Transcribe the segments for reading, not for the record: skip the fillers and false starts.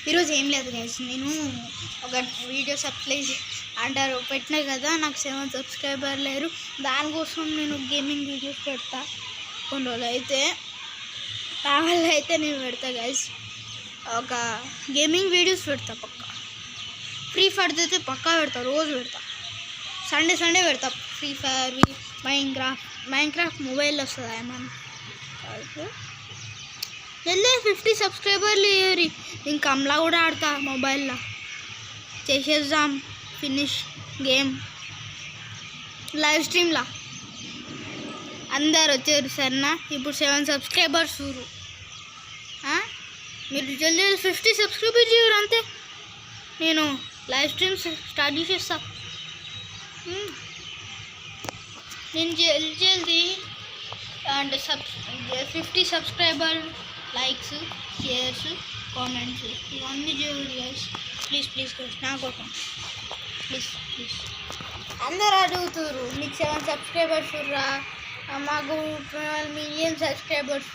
ఈరోజు ఏం లేదు గైస్, నేను ఒక వీడియోస్ అప్లై అంటారు పెట్టినా కదా, నాకు 7 సబ్స్క్రైబర్ లేరు. దానికోసం నేను గేమింగ్ వీడియోస్ పెడతా. కొన్ని రోజులు అయితే కావాలి అయితే నేను పెడతా గైస్, ఒక గేమింగ్ వీడియోస్ పెడతా పక్కా. ఫ్రీ ఫైర్ అయితే పక్కా పెడతా, రోజు పెడతా. సండే పెడతా. ఫ్రీ ఫైర్, మైన్క్రాఫ్ట్ మొబైల్లో వస్తుంది ఏమన్నా జల్దీ 50 సబ్స్క్రైబర్లు ఇయ్యరి. నేను కమ్లా కూడా ఆడతా మొబైల్లో. చేసేద్దాం ఫినిష్ గేమ్ లైవ్ స్ట్రీమ్లా. అందరు వచ్చారు సరేనా. ఇప్పుడు 7 సబ్స్క్రైబర్స్ ఊరు. మీరు జల్దీ 50 సబ్స్క్రైబర్ చేయరు అంతే. నేను లైవ్ స్ట్రీమ్స్ స్టార్ట్ చేసేస్తా. నేను జల్దీ అంటే 50 సబ్స్క్రైబర్, లైక్స్, షేర్స్, కామెంట్స్ ఇవన్నీ చేయండి గైస్. ప్లీజ్ గైస్, నా కోసం ప్లీజ్. అందరు అడుగుతారు మీకు 7 సబ్స్క్రైబర్స్ రా, మాకు 12 మిలియన్ సబ్స్క్రైబర్స్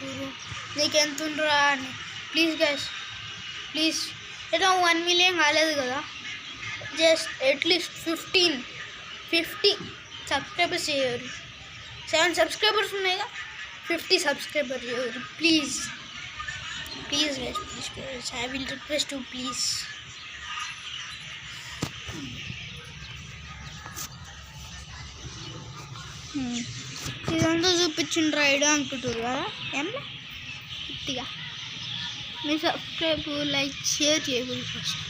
నీకు ఎంత ఉండరా అని. Please guys please. ఏదో 1 మిలియన్ కాలేదు కదా, జస్ట్ అట్లీస్ట్ 50 సబ్స్క్రైబర్స్ చేయరు. 7 సబ్స్క్రైబర్స్ ఉన్నాయిగా, 50 సబ్స్క్రైబర్ చేయరు please guys. I will request you please. ఇదంతా చూపించిన రైడ్ అనుకుంటారు కదా, ఏమన్నా గట్టిగా మీరు సబ్స్క్రైబ్, లైక్, షేర్ చేయకూడదు ఫస్ట్.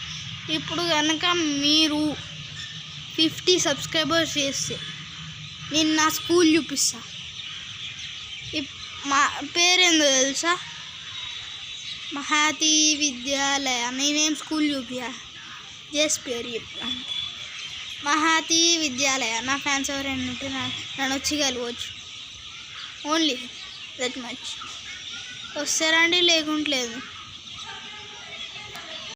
ఇప్పుడు కనుక మీరు 50 సబ్స్క్రైబర్స్ చేస్తే నేను నా స్కూల్ చూపిస్తా. మా పేరేందో తెలుసా, మహాతి విద్యాలయ. నేనేం స్కూల్ చూపియా, జస్ట్ పేరు చెప్పా. మహాతి విద్యాలయ. నా ఫ్యాన్స్ ఎవరైనా ఉంటే నన్ను వచ్చి కలవచ్చు. Only that much. వస్తారండి, లేకుంటలేదు.